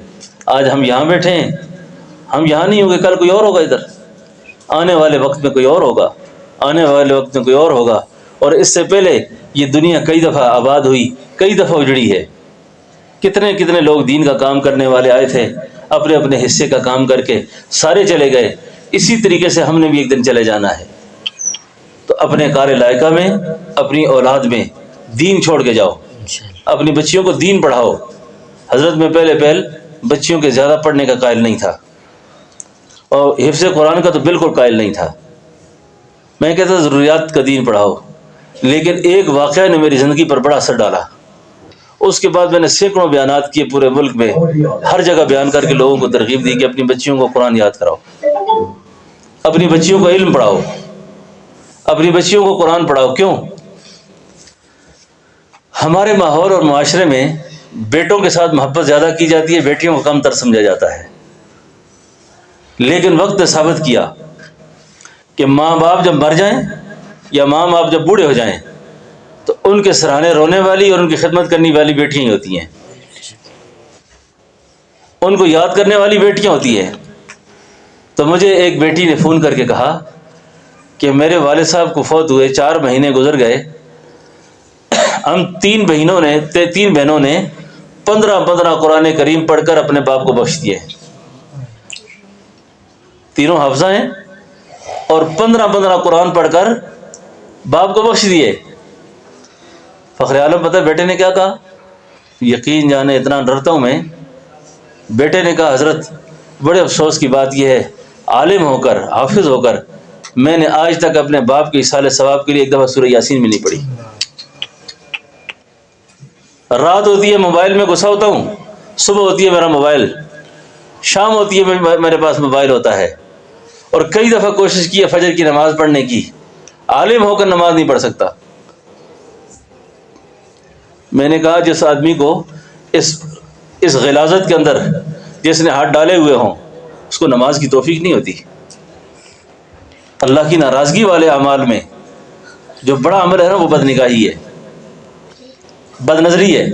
آج ہم یہاں بیٹھے ہیں، ہم یہاں نہیں ہوں گے، کل کوئی اور ہوگا، ادھر آنے والے وقت میں کوئی اور ہوگا، آنے والے وقت میں کوئی اور ہوگا۔ اور اس سے پہلے یہ دنیا کئی دفعہ آباد ہوئی، کئی دفعہ اجڑی ہے۔ کتنے کتنے لوگ دین کا کام کرنے والے آئے تھے، اپنے اپنے حصے کا کام کر کے سارے چلے گئے۔ اسی طریقے سے ہم نے بھی ایک دن چلے جانا ہے۔ تو اپنے کار لائقہ میں، اپنی اولاد میں دین چھوڑ کے جاؤ، اپنی بچیوں کو دین پڑھاؤ۔ حضرت میں پہلے بچیوں کے زیادہ پڑھنے کا قائل نہیں تھا، اور حفظ قرآن کا تو بالکل قائل نہیں تھا۔ میں کہتا ضروریات کا دین پڑھاؤ، لیکن ایک واقعہ نے میری زندگی پر بڑا اثر ڈالا۔ اس کے بعد میں نے سینکڑوں بیانات کیے پورے ملک میں، ہر جگہ بیان کر کے لوگوں کو ترغیب دی کہ اپنی بچیوں کو قرآن یاد کراؤ، اپنی بچیوں کو علم پڑھاؤ، اپنی بچیوں کو قرآن پڑھاؤ۔ کیوں؟ ہمارے ماحول اور معاشرے میں بیٹوں کے ساتھ محبت زیادہ کی جاتی ہے، بیٹیوں کو کم تر سمجھا جاتا ہے۔ لیکن وقت نے ثابت کیا کہ ماں باپ جب مر جائیں یا ماں باپ جب بوڑھے ہو جائیں تو ان کے سرانے رونے والی اور ان کی خدمت کرنے والی بیٹیاں ہی ہوتی ہیں، ان کو یاد کرنے والی بیٹیاں ہوتی ہیں۔ تو مجھے ایک بیٹی نے فون کر کے کہا کہ میرے والد صاحب کو فوت ہوئے 4 مہینے گزر گئے، ہم 3 بہنوں نے 15 قرآن کریم پڑھ کر اپنے باپ کو بخش دیے۔ تینوں حافظہ ہیں اور 15 قرآن پڑھ کر باپ کو بخش دیے۔ فخر عالم پتہ بیٹے نے کیا کہا؟ یقین جانے اتنا ڈرتا ہوں میں۔ بیٹے نے کہا حضرت بڑے افسوس کی بات یہ ہے، عالم ہو کر، حافظ ہو کر میں نے آج تک اپنے باپ کے ایصال ثواب کے لیے ایک دفعہ سورہ یاسین بھی نہیں پڑھی۔ رات ہوتی ہے موبائل میں گھسا ہوتا ہوں، صبح ہوتی ہے میرا موبائل، شام ہوتی ہے میرے پاس موبائل ہوتا ہے، اور کئی دفعہ کوشش کی ہے فجر کی نماز پڑھنے کی، عالم ہو کر نماز نہیں پڑھ سکتا۔ میں نے کہا جس آدمی کو اس غلاظت کے اندر جس نے ہاتھ ڈالے ہوئے ہوں اس کو نماز کی توفیق نہیں ہوتی۔ اللہ کی ناراضگی والے اعمال میں جو بڑا عمل ہے نا وہ بد نگاہی ہے، بد نظری ہے۔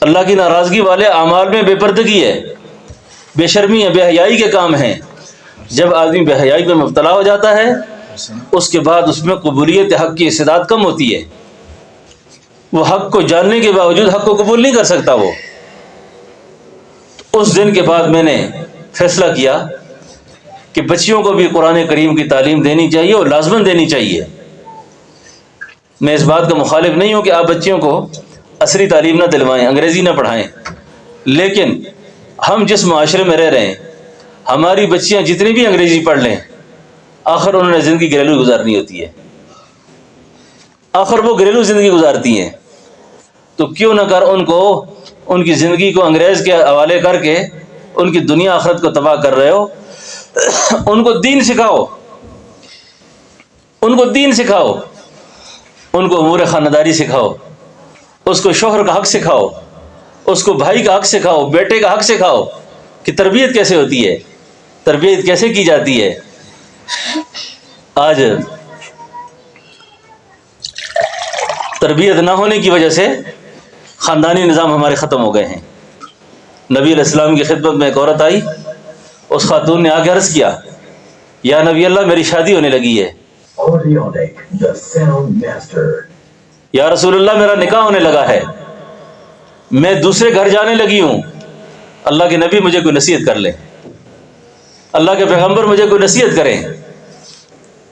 اللہ کی ناراضگی والے اعمال میں بے پردگی ہے، بے شرمی ہے، بے حیائی کے کام ہیں۔ جب آدمی بے حیائی میں مبتلا ہو جاتا ہے اس کے بعد اس میں قبولیت حق کی استعداد کم ہوتی ہے، وہ حق کو جاننے کے باوجود حق کو قبول نہیں کر سکتا۔ وہ تو اس دن کے بعد میں نے فیصلہ کیا کہ بچیوں کو بھی قرآن کریم کی تعلیم دینی چاہیے اور لازماً دینی چاہیے۔ میں اس بات کا مخالف نہیں ہوں کہ آپ بچیوں کو عصری تعلیم نہ دلوائیں، انگریزی نہ پڑھائیں، لیکن ہم جس معاشرے میں رہ رہے ہیں ہماری بچیاں جتنی بھی انگریزی پڑھ لیں آخر انہوں نے زندگی گھریلو گزارنی ہوتی ہے، آخر وہ گھریلو زندگی گزارتی ہیں۔ تو کیوں نہ کر ان کو ان کی زندگی کو انگریز کے حوالے کر کے ان کی دنیا آخرت کو تباہ کر رہے ہو۔ ان کو دین سکھاؤ، ان کو دین سکھاؤ، ان کو امور خانداری سکھاؤ، اس کو شوہر کا حق سکھاؤ، اس کو بھائی کا حق سکھاؤ، بیٹے کا حق سکھاؤ کہ تربیت کیسے ہوتی ہے، تربیت کیسے کی جاتی ہے۔ آج تربیت نہ ہونے کی وجہ سے خاندانی نظام ہمارے ختم ہو گئے ہیں۔ نبی علیہ السلام کی خدمت میں ایک عورت آئی، اس خاتون نے آ کے عرض کیا یا نبی اللہ میری شادی ہونے لگی ہے، یا رسول اللہ میرا نکاح ہونے لگا ہے، میں دوسرے گھر جانے لگی ہوں، اللہ کے نبی مجھے کوئی نصیحت کر لیں، اللہ کے پیغمبر مجھے کوئی نصیحت کریں۔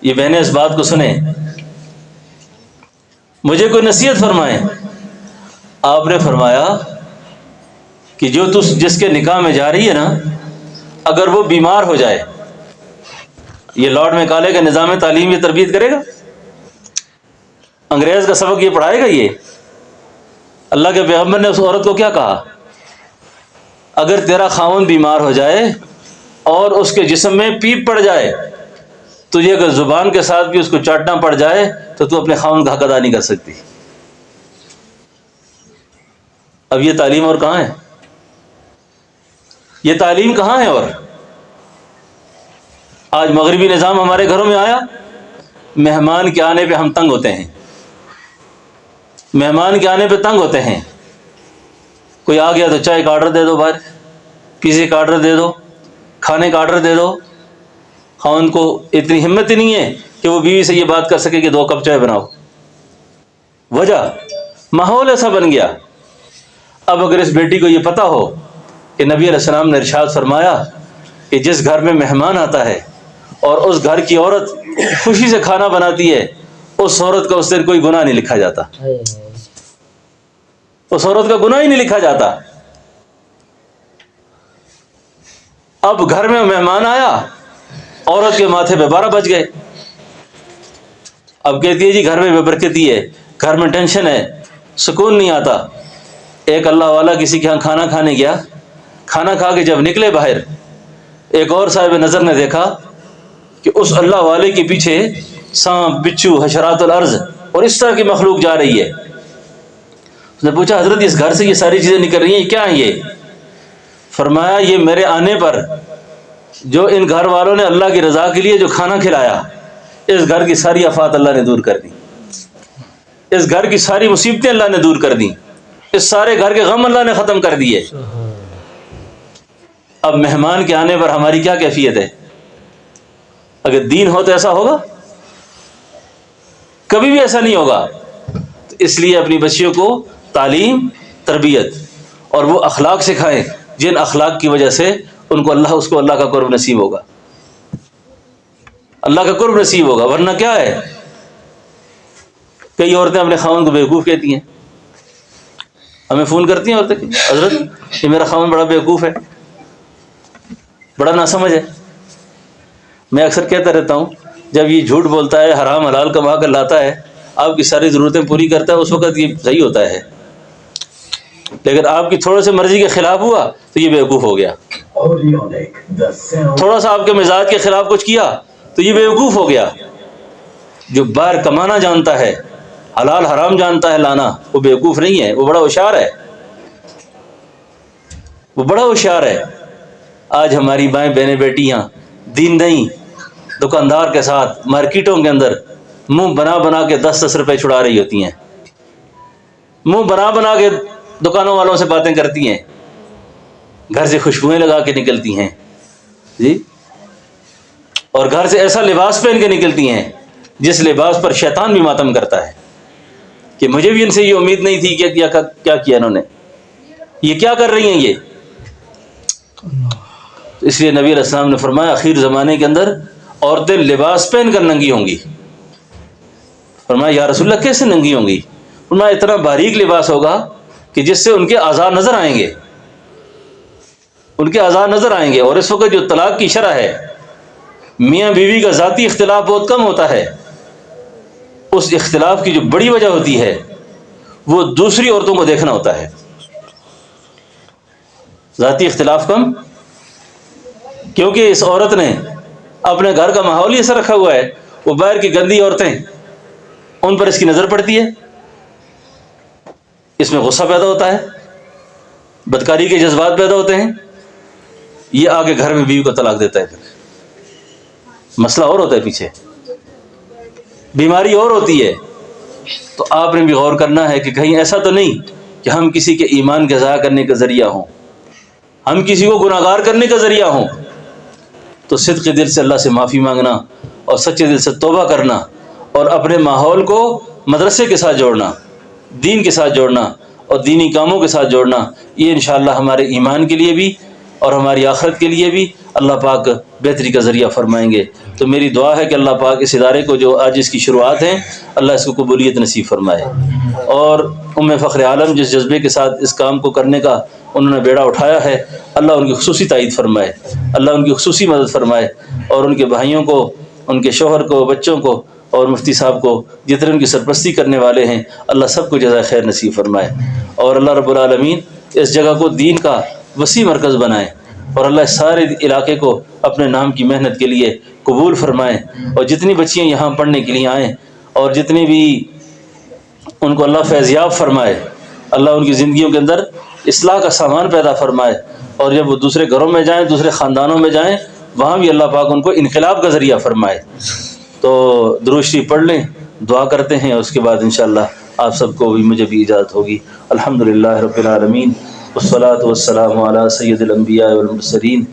یہ بہنیں اس بات کو سنیں، مجھے کوئی نصیحت فرمائیں۔ آپ نے فرمایا کہ جو تو جس کے نکاح میں جا رہی ہے نا، اگر وہ بیمار ہو جائے، یہ لارڈ میکالے کا نظام تعلیم یہ تربیت کرے گا؟ انگریز کا سبق یہ پڑھائے گا؟ یہ اللہ کے پیغمبر نے اس عورت کو کیا کہا اگر تیرا خاوند بیمار ہو جائے اور اس کے جسم میں پیپ پڑ جائے، تجھے اگر زبان کے ساتھ بھی اس کو چاٹنا پڑ جائے تو تو اپنے خاوند کا حق ادا نہیں کر سکتی۔ اب یہ تعلیم اور کہاں ہے؟ یہ تعلیم کہاں ہے؟ اور آج مغربی نظام ہمارے گھروں میں آیا، مہمان کے آنے پہ ہم تنگ ہوتے ہیں، مہمان کے آنے پہ تنگ ہوتے ہیں۔ کوئی آ گیا تو چائے کا آرڈر دے دو، باہر پیزے کا آرڈر دے دو، کھانے کا آرڈر دے دو۔ خاوند کو اتنی ہمت ہی نہیں ہے کہ وہ بیوی سے یہ بات کر سکے کہ 2 کپ چائے بناؤ۔ وجہ ماحول ایسا بن گیا۔ اب اگر اس بیٹی کو یہ پتہ ہو کہ نبی علیہ السلام نے ارشاد فرمایا کہ جس گھر میں مہمان آتا ہے اور اس گھر کی عورت خوشی سے کھانا بناتی ہے، اس عورت کا اس دن کوئی گناہ نہیں لکھا جاتا، اس عورت کا گناہ ہی نہیں لکھا جاتا۔ اب گھر میں مہمان آیا، عورت کے ماتھے پہ 12 بج گئے۔ اب کہتی ہے جی گھر میں بے برکتی ہے، گھر میں ٹینشن ہے، سکون نہیں آتا۔ ایک اللہ والا کسی کے ہاں کھانا کھانے گیا، کھانا کھا کے جب نکلے باہر، ایک اور صاحب نظر نے دیکھا کہ اس اللہ والے کے پیچھے سانپ، بچھو، حشرات الارض اور اس طرح کی مخلوق جا رہی ہے۔ اس نے پوچھا حضرت اس گھر سے یہ ساری چیزیں نکل رہی ہیں، کیا ہیں یہ؟ فرمایا یہ میرے آنے پر جو ان گھر والوں نے اللہ کی رضا کے لیے جو کھانا کھلایا، اس گھر کی ساری آفات اللہ نے دور کر دی، اس گھر کی ساری مصیبتیں اللہ نے دور کر دی، اس سارے گھر کے غم اللہ نے ختم کر دیے۔ اب مہمان کے آنے پر ہماری کیا کیفیت ہے؟ اگر دین ہو تو ایسا ہوگا؟ کبھی بھی ایسا نہیں ہوگا۔ تو اس لیے اپنی بچیوں کو تعلیم، تربیت اور وہ اخلاق سکھائیں جن اخلاق کی وجہ سے ان کو اللہ کا قرب نصیب ہوگا، اللہ کا قرب نصیب ہوگا۔ ورنہ کیا ہے، کئی عورتیں اپنے خاوند کو بیوقوف کہتی ہیں، ہمیں فون کرتی ہیں عورتیں کہ حضرت یہ میرا خاوند بڑا بیوقوف ہے، بڑا ناسمجھ ہے۔ میں اکثر کہتا رہتا ہوں جب یہ جھوٹ بولتا ہے، حرام حلال کما کر لاتا ہے، آپ کی ساری ضرورتیں پوری کرتا ہے، اس وقت یہ صحیح ہوتا ہے، لیکن آپ کی تھوڑے سے مرضی کے خلاف ہوا تو یہ بیوقوف ہو گیا، تھوڑا سا آپ کے مزاج کے خلاف کچھ کیا تو یہ بیوقوف ہو گیا۔ جو باہر کمانا جانتا ہے، حلال حرام جانتا ہے لانا، وہ بیوقوف نہیں ہے، وہ بڑا ہوشیار ہے، وہ بڑا ہوشیار ہے۔ آج ہماری مائیں بہنیں بیٹیاں دین نہیں، دکاندار کے ساتھ مارکیٹوں کے اندر منہ بنا بنا کے 10-10 روپے چھڑا رہی ہوتی ہیں، منہ بنا بنا کے دکانوں والوں سے باتیں کرتی ہیں، گھر سے خوشبوئیں لگا کے نکلتی ہیں جی، اور گھر سے ایسا لباس پہن کے نکلتی ہیں جس لباس پر شیطان بھی ماتم کرتا ہے کہ مجھے بھی ان سے یہ امید نہیں تھی کہ کیا کیا انہوں نے، یہ کیا کر رہی ہیں یہ۔ اس لیے نبی علیہ السلام نے فرمایا اخیر زمانے کے اندر عورتیں لباس پہن کر ننگی ہوں گی۔ فرمایا یا رسول اللہ کیسے ننگی ہوں گی؟ فرمایا اتنا باریک لباس ہوگا کہ جس سے ان کے اعضاء نظر آئیں گے، ان کے اعضاء نظر آئیں گے۔ اور اس وقت جو طلاق کی شرح ہے، میاں بیوی کا ذاتی اختلاف بہت کم ہوتا ہے، اس اختلاف کی جو بڑی وجہ ہوتی ہے وہ دوسری عورتوں کو دیکھنا ہوتا ہے۔ ذاتی اختلاف کم، کیونکہ اس عورت نے اپنے گھر کا ماحول ہی ایسا رکھا ہوا ہے، وہ باہر کی گندی عورتیں ان پر اس کی نظر پڑتی ہے، اس میں غصہ پیدا ہوتا ہے، بدکاری کے جذبات پیدا ہوتے ہیں، یہ آگے گھر میں بیوی کو طلاق دیتا ہے، پھر مسئلہ اور ہوتا ہے، پیچھے بیماری اور ہوتی ہے۔ تو آپ نے بھی غور کرنا ہے کہ کہیں ایسا تو نہیں کہ ہم کسی کے ایمان کا ضائع کرنے کا ذریعہ ہوں، ہم کسی کو گناہگار کرنے کا ذریعہ ہوں۔ تو صدق دل سے اللہ سے معافی مانگنا اور سچے دل سے توبہ کرنا اور اپنے ماحول کو مدرسے کے ساتھ جوڑنا، دین کے ساتھ جوڑنا اور دینی کاموں کے ساتھ جوڑنا، یہ انشاءاللہ ہمارے ایمان کے لیے بھی اور ہماری آخرت کے لیے بھی اللہ پاک بہتری کا ذریعہ فرمائیں گے۔ تو میری دعا ہے کہ اللہ پاک اس ادارے کو جو آج اس کی شروعات ہیں، اللہ اس کو قبولیت نصیب فرمائے، اور فخر عالم جس جذبے کے ساتھ اس کام کو کرنے کا انہوں نے بیڑا اٹھایا ہے، اللہ ان کی خصوصی تائید فرمائے، اللہ ان کی خصوصی مدد فرمائے، اور ان کے بھائیوں کو، ان کے شوہر کو، بچوں کو اور مفتی صاحب کو، جتنے ان کی سرپرستی کرنے والے ہیں، اللہ سب کو جزائے خیر نصیب فرمائے۔ اور اللہ رب العالمین اس جگہ کو دین کا وسیع مرکز بنائیں، اور اللہ سارے علاقے کو اپنے نام کی محنت کے لیے قبول فرمائیں، اور جتنی بچیاں یہاں پڑھنے کے لیے آئیں اور جتنی بھی ان کو اللہ فیضیاب فرمائے، اللہ ان کی زندگیوں کے اندر اصلاح کا سامان پیدا فرمائے، اور جب وہ دوسرے گھروں میں جائیں، دوسرے خاندانوں میں جائیں، وہاں بھی اللہ پاک ان کو انقلاب کا ذریعہ فرمائے۔ تو درود شریف پڑھ لیں، دعا کرتے ہیں، اس کے بعد انشاءاللہ آپ سب کو بھی مجھے بھی اجازت ہوگی۔ الحمدللہ رب العالمین والصلاة والسلام علی سید الانبیاء والمرسلین۔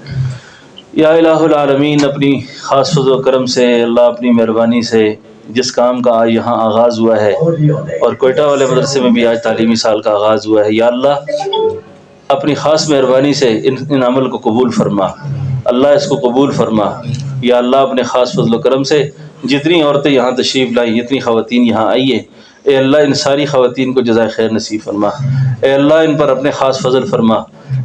یا الہ العالمین، اپنی خاص فضل و کرم سے اللہ اپنی مہربانی سے جس کام کا آج یہاں آغاز ہوا ہے، اور کوئٹہ والے مدرسے میں بھی آج تعلیمی سال کا آغاز ہوا ہے، یا اللہ اپنی خاص مہربانی سے ان عمل کو قبول فرما، اللہ اس کو قبول فرما۔ یا اللہ اپنے خاص فضل و کرم سے جتنی عورتیں یہاں تشریف لائیں، جتنی خواتین یہاں آئی ہیں، اے اللہ ان ساری خواتین کو جزائے خیر نصیب فرما، اے اللہ ان پر اپنے خاص فضل فرما،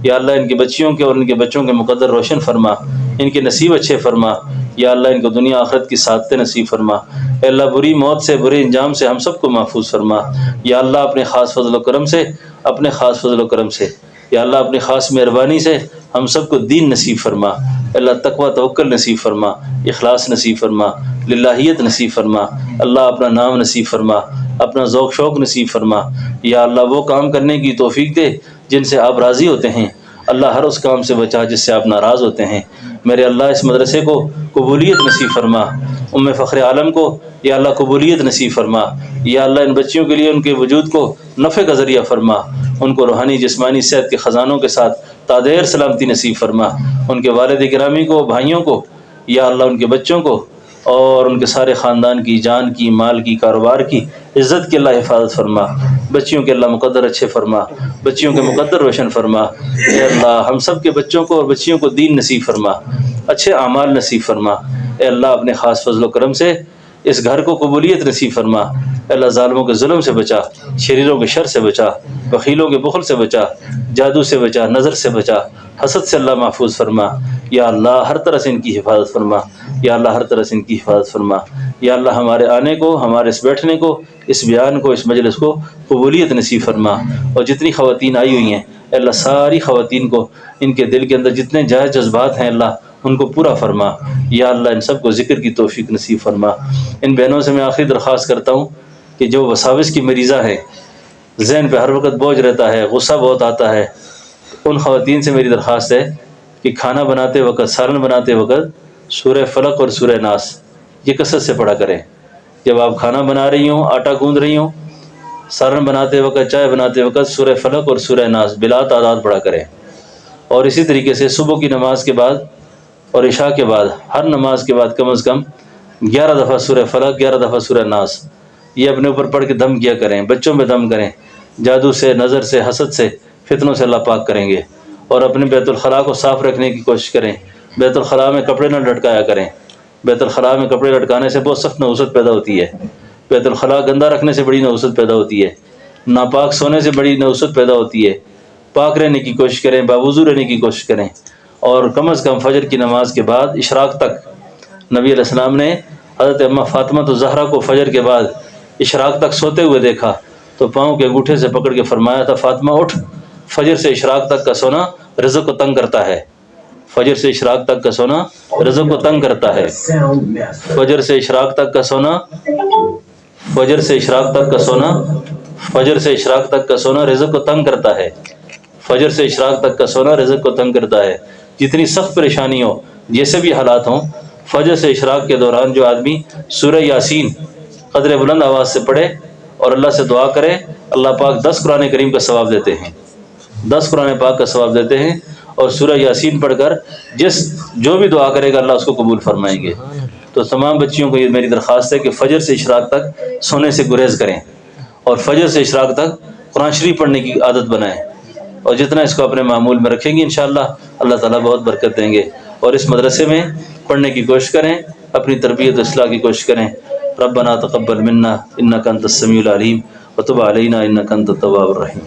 یا اللہ ان کے بچیوں کے اور ان کے بچوں کے مقدر روشن فرما، ان کے نصیب اچھے فرما، یا اللہ ان کو دنیا آخرت کی سعادتیں نصیب فرما، اے اللہ بری موت سے، برے انجام سے ہم سب کو محفوظ فرما، یا اللہ اپنے خاص فضل و کرم سے، اپنے خاص فضل و کرم سے، یا اللہ اپنی خاص مہربانی سے ہم سب کو دین نصیب فرما، اللہ تقوی توکل نصیب فرما، اخلاص نصیب فرما، للہیت نصیب فرما، اللہ اپنا نام نصیب فرما، اپنا ذوق شوق نصیب فرما، یا اللہ وہ کام کرنے کی توفیق دے جن سے آپ راضی ہوتے ہیں، اللہ ہر اس کام سے بچا جس سے آپ ناراض ہوتے ہیں، میرے اللہ اس مدرسے کو قبولیت نصیب فرما، ام فخر عالم کو یا اللہ قبولیت نصیب فرما، یا اللہ ان بچیوں کے لیے ان کے وجود کو نفع کا ذریعہ فرما، ان کو روحانی جسمانی صحت کے خزانوں کے ساتھ تادیر سلامتی نصیب فرما، ان کے والد گرامی کو، بھائیوں کو، یا اللہ ان کے بچوں کو اور ان کے سارے خاندان کی، جان کی، مال کی، کاروبار کی، عزت کی اللہ حفاظت فرما، بچیوں کے اللہ مقدر اچھے فرما، بچیوں کے مقدر روشن فرما، اے اللہ ہم سب کے بچوں کو اور بچیوں کو دین نصیب فرما، اچھے اعمال نصیب فرما، اے اللہ اپنے خاص فضل و کرم سے اس گھر کو قبولیت نصیب فرما، اے اللہ ظالموں کے ظلم سے بچا، شریروں کے شر سے بچا، بخیلوں کے بخل سے بچا، جادو سے بچا، نظر سے بچا، حسد سے اللہ محفوظ فرما، یا اللہ ہر طرح سے ان کی حفاظت فرما، یا اللہ ہر طرح سے ان کی حفاظت فرما، یا اللہ ہمارے آنے کو، ہمارے اس بیٹھنے کو، اس بیان کو، اس مجلس کو قبولیت نصیب فرما، اور جتنی خواتین آئی ہوئی ہیں اے اللہ ساری خواتین کو ان کے دل کے اندر جتنے جائز جذبات ہیں اللہ ان کو پورا فرما، یا اللہ ان سب کو ذکر کی توفیق نصیب فرما۔ ان بہنوں سے میں آخری درخواست کرتا ہوں کہ جو وساوس کی مریضہ ہیں، ذہن پہ ہر وقت بوجھ رہتا ہے، غصہ بہت آتا ہے، ان خواتین سے میری درخواست ہے کہ کھانا بناتے وقت، سالن بناتے وقت سورہ فلق اور سورہ ناس یہ کثرت سے پڑھا کریں۔ جب آپ کھانا بنا رہی ہوں، آٹا گوندھ رہی ہوں، سالن بناتے وقت، چائے بناتے وقت سورہ فلق اور سورہ ناس بلا تعداد پڑھا کریں، اور اسی طریقے سے صبح کی نماز کے بعد اور عشاء کے بعد ہر نماز کے بعد کم از کم 11 دفعہ سورہ فلق، 11 دفعہ سورہ ناس یہ اپنے اوپر پڑھ کے دم کیا کریں، بچوں میں دم کریں، جادو سے، نظر سے، حسد سے، فتنوں سے اللہ پاک کریں گے، اور اپنے بیت الخلاء کو صاف رکھنے کی کوشش کریں، بیت الخلاء میں کپڑے نہ لٹکایا کریں، بیت الخلاء میں کپڑے لٹکانے سے بہت سخت نحوست پیدا ہوتی ہے، بیت الخلاء گندہ رکھنے سے بڑی نحوست پیدا ہوتی ہے، ناپاک سونے سے بڑی نحوست پیدا ہوتی ہے، پاک رہنے کی کوشش کریں، باوضو رہنے کی کوشش کریں، اور کم از کم فجر کی نماز کے بعد اشراق تک نبی علیہ السلام نے حضرت اماں فاطمہ الزہرا کو فجر کے بعد اشراق تک سوتے ہوئے دیکھا تو پاؤں کے انگوٹھے سے پکڑ کے فرمایا تھا، فاطمہ اٹھ، فجر سے اشراق تک کا سونا رزق کو تنگ کرتا ہے، فجر سے اشراق تک کا سونا رزق کو تنگ کرتا ہے، فجر سے اشراق تک کا سونا، فجر سے اشراق تک کا سونا، فجر سے اشراق تک کا سونا رزق کو تنگ کرتا ہے، فجر سے اشراق تک کا سونا رزق کو تنگ کرتا ہے۔ جتنی سخت پریشانی ہو، جیسے بھی حالات ہوں، فجر سے اشراق کے دوران جو آدمی سورہ یاسین قدر بلند آواز سے پڑھے اور اللہ سے دعا کرے، اللہ پاک 10 قرآن کریم کا ثواب دیتے ہیں، 10 قرآن پاک کا ثواب دیتے ہیں، اور سورہ یاسین پڑھ کر جو بھی دعا کرے گا اللہ اس کو قبول فرمائیں گے۔ تو تمام بچیوں کو یہ میری درخواست ہے کہ فجر سے اشراق تک سونے سے گریز کریں، اور فجر سے اشراق تک قرآن شریف پڑھنے کی عادت بنائیں، اور جتنا اس کو اپنے معمول میں رکھیں گے انشاءاللہ اللہ تعالیٰ بہت برکت دیں گے، اور اس مدرسے میں پڑھنے کی کوشش کریں، اپنی تربیت اصلاح کی کوشش کریں۔ ربنا تقبل منا انک انت السمیع العلیم وتب علینا انک انت التواب الرحیم۔